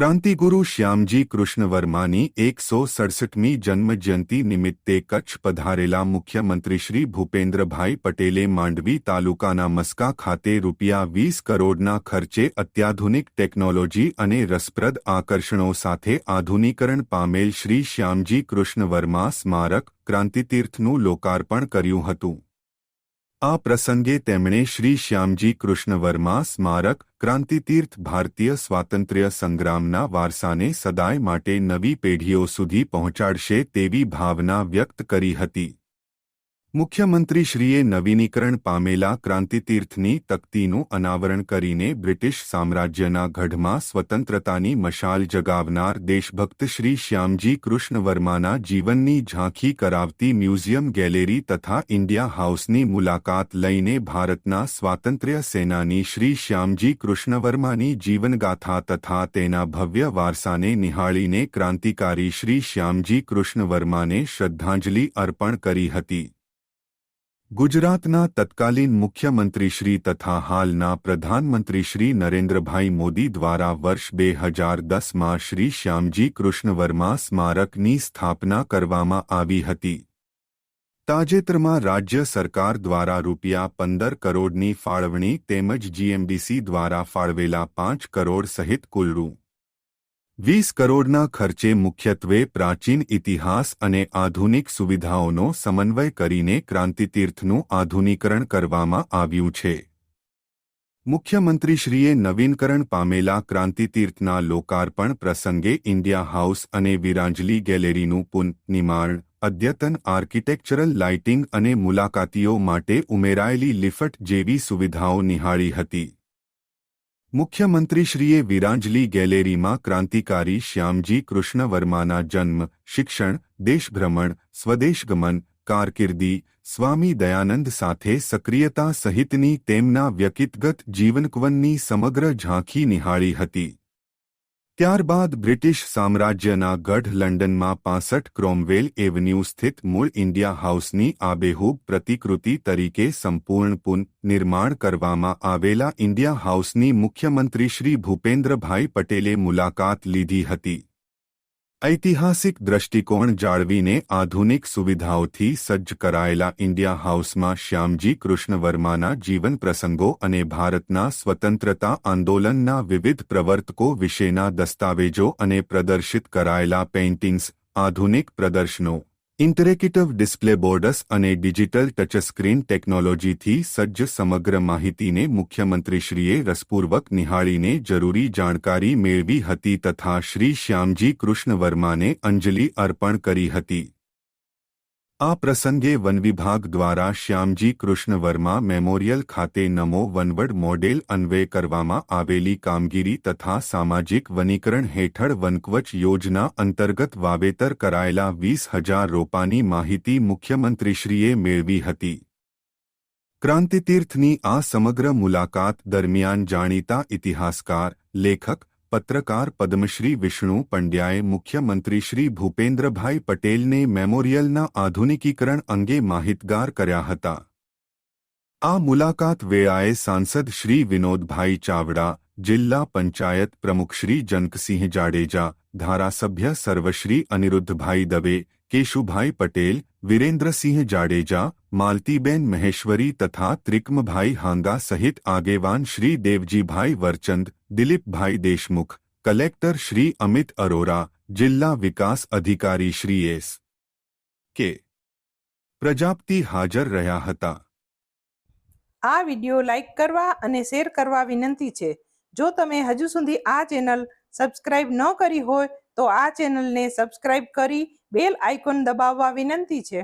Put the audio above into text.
ક્રાંતિગુરુ શ્યામજી કૃષ્ણ વર્માની 167મી જન્મજયંતિ નિમિત્તે કચ્છ પધારેલા મુખ્યમંત્રી શ્રી ભૂપેન્દ્રભાઈ પટેલે માંડવી તાલુકાના મસ્કા ખાતે ₹20 કરોડના ખર્ચે અત્યાધુનિક ટેકનોલોજી અને રસપ્રદ આકર્ષણો સાથે આધુનિકરણ પામેલ શ્રી શ્યામજી કૃષ્ણ વર્મા સ્મારક ક્રાંતિતીર્થનું લોકાર્પણ કર્યું હતું। આ પ્રસંગે તેમણે શ્રી શ્યામજી કૃષ્ણ વર્મા સ્મારક ક્રાંતિતીર્થ ભારતીય સ્વાતંત્ર્ય સંગ્રામના વારસાને સદાય માટે નવી પેઢીઓ સુધી પહોંચાડશે તેવી ભાવના વ્યક્ત કરી હતી। મુખ્યમંત્રીશ્રીએ નવીનીકરણ પામેલા ક્રાંતિતીર્થની તકતીનું અનાવરણ કરીને બ્રિટિશ સામ્રાજ્યના ગઢમાં સ્વતંત્રતાની મશાલ જગાવનાર દેશભક્ત શ્રી શ્યામજી કૃષ્ણ વર્માના જીવનની ઝાંખી કરાવતી મ્યુઝિયમ ગેલેરી તથા ઇન્ડિયા હાઉસની મુલાકાત લઈને ભારતના સ્વાતંત્ર્ય સેનાની શ્રી શ્યામજી કૃષ્ણ વર્માની જીવનગાથા તથા તેના ભવ્ય વારસાને નિહાળીને ક્રાંતિકારી શ્રી શ્યામજી કૃષ્ણ વર્માને શ્રદ્ધાંજલિ અર્પણ કરી હતી। ગુજરાતના તત્કાલીન મુખ્યમંત્રીશ્રી તથા હાલના પ્રધાનમંત્રી શ્રી નરેન્દ્રભાઈ મોદી દ્વારા વર્ષ 2010માં શ્રી શ્યામજી કૃષ્ણ વર્મા સ્મારકની સ્થાપના કરવામાં આવી હતી। તાજેતરમાં રાજ્ય સરકાર દ્વારા ₹15 કરોડની ફાળવણી તેમજ જીએમડીસી દ્વારા ફાળવેલા 5 કરોડ સહિત કુલ ₹20 કરોડના ખર્ચે મુખ્યત્વે પ્રાચીન ઇતિહાસ અને આધુનિક સુવિધાઓનો સમન્વય કરીને ક્રાંતિતીર્થનું આધુનિકરણ કરવામાં આવ્યું છે। મુખ્યમંત્રીશ્રીએ નવીનકરણ પામેલા ક્રાંતિતીર્થના લોકાર્પણ પ્રસંગે ઇન્ડિયા હાઉસ અને વીરાંજલી ગેલેરીનું પુનઃનિર્માણ, અદ્યતન આર્કિટેક્ચરલ લાઇટિંગ અને મુલાકાતીઓ માટે ઉમેરાયેલી લિફ્ટ જેવી સુવિધાઓ નિહાળી હતી। મુખ્યમંત્રીશ્રીએ વીરાંજલી ગેલેરીમાં ક્રાંતિકારી શ્યામજી કૃષ્ણ વર્માના જન્મ, શિક્ષણ, દેશભ્રમણ, સ્વદેશગમન, કારકિર્દી, સ્વામી દયાનંદ સાથે સક્રિયતા સહિતની તેમના વ્યક્તિગત જીવનકવનની સમગ્ર ઝાંખી નિહાળી હતી। ત્યારબાદ બ્રિટિશ સામ્રાજ્યના ગઢ લંડનમાં 65 ક્રોમવેલ એવન્યુ સ્થિત મૂળ ઇન્ડિયા હાઉસની આબેહૂબ પ્રતિકૃતિ તરીકે સંપૂર્ણ પુનઃનિર્માણ કરવામાં આવેલા ઇન્ડિયા હાઉસની મુખ્યમંત્રી શ્રી ભૂપેન્દ્રભાઈ પટેલે મુલાકાત લીધી હતી। ઐતિહાસિક દ્રષ્ટિકોણ જાળવીને આધુનિક સુવિધાઓથી સજ્જ કરાયેલા ઇન્ડિયા હાઉસમાં શ્યામજી કૃષ્ણ વર્માના જીવન પ્રસંગો અને ભારતના સ્વતંત્રતા આંદોલનના વિવિધ પ્રવર્તકો વિશેના દસ્તાવેજો અને પ્રદર્શિત કરાયેલા પેઇન્ટિંગ્સ, આધુનિક પ્રદર્શનો, ઇન્ટરેક્ટિવ ડિસ્પ્લે બોર્ડ્સ અને ડિજિટલ ટચસ્ક્રીન ટેકનોલોજીથી સજ્જ સમગ્ર માહિતીને મુખ્યમંત્રીશ્રીએ રસપૂર્વક નિહાળીને જરૂરી જાણકારી મેળવી હતી તથા શ્રી શ્યામજી કૃષ્ણ વર્માને અંજલિ અર્પણ કરી હતી। આ પ્રસંગે વન વિભાગ દ્વારા શ્યામજી કૃષ્ણ વર્મા મેમોરિયલ ખાતે નમો વનવડ મોડેલ અન્વયે કરવામાં આવેલી કામગીરી તથા સામાજિક વનીકરણ હેઠળ વનકવચ યોજના અંતર્ગત વાવેતર કરાયેલા 20,000 રોપાની માહિતી મુખ્યમંત્રીશ્રીએ મેળવી હતી। ક્રાંતિતીર્થની આ સમગ્ર મુલાકાત દરમિયાન જાણીતા ઇતિહાસકાર, લેખક, પત્રકાર પદ્મશ્રી વિષ્ણુ પંડ્યાએ મુખ્યમંત્રી શ્રી ભૂપેન્દ્રભાઈ પટેલને મેમોરિયલના આધુનિકીકરણ અંગે માહિતગાર કર્યા હતા। આ મુલાકાત વેળાએ સાંસદ શ્રી વિનોદભાઈ ચાવડા, જિલ્લા પંચાયત પ્રમુખ શ્રી જનકસિંહ જાડેજા, ધારાસભ્ય સર્વશ્રી અનિરુદ્ધભાઈ દવે, કેશુભાઈ પટેલ, વિરેન્દ્રસિંહ જાડેજા, માલતીબેન મહેશ્વરી તથા ત્રિકમભાઈ હાંગા સહિત આગેવાન શ્રી દેવજીભાઈ વરચંદ, દિલીપભાઈ દેશમુખ, કલેક્ટર શ્રી અમિત અરોરા, જિલ્લા વિકાસ અધિકારી શ્રી એસ.કે. પ્રજાપતિ હાજર રહ્યા હતા। આ વિડિયો લાઈક કરવા અને શેર કરવા વિનંતી છે। જો તમે હજુ સુધી આ ચેનલ સબસ્ક્રાઇબ ન કરી હોય તો આ ચેનલને સબસ્ક્રાઇબ કરી બેલ આઇકોન દબાવવા વિનંતી છે।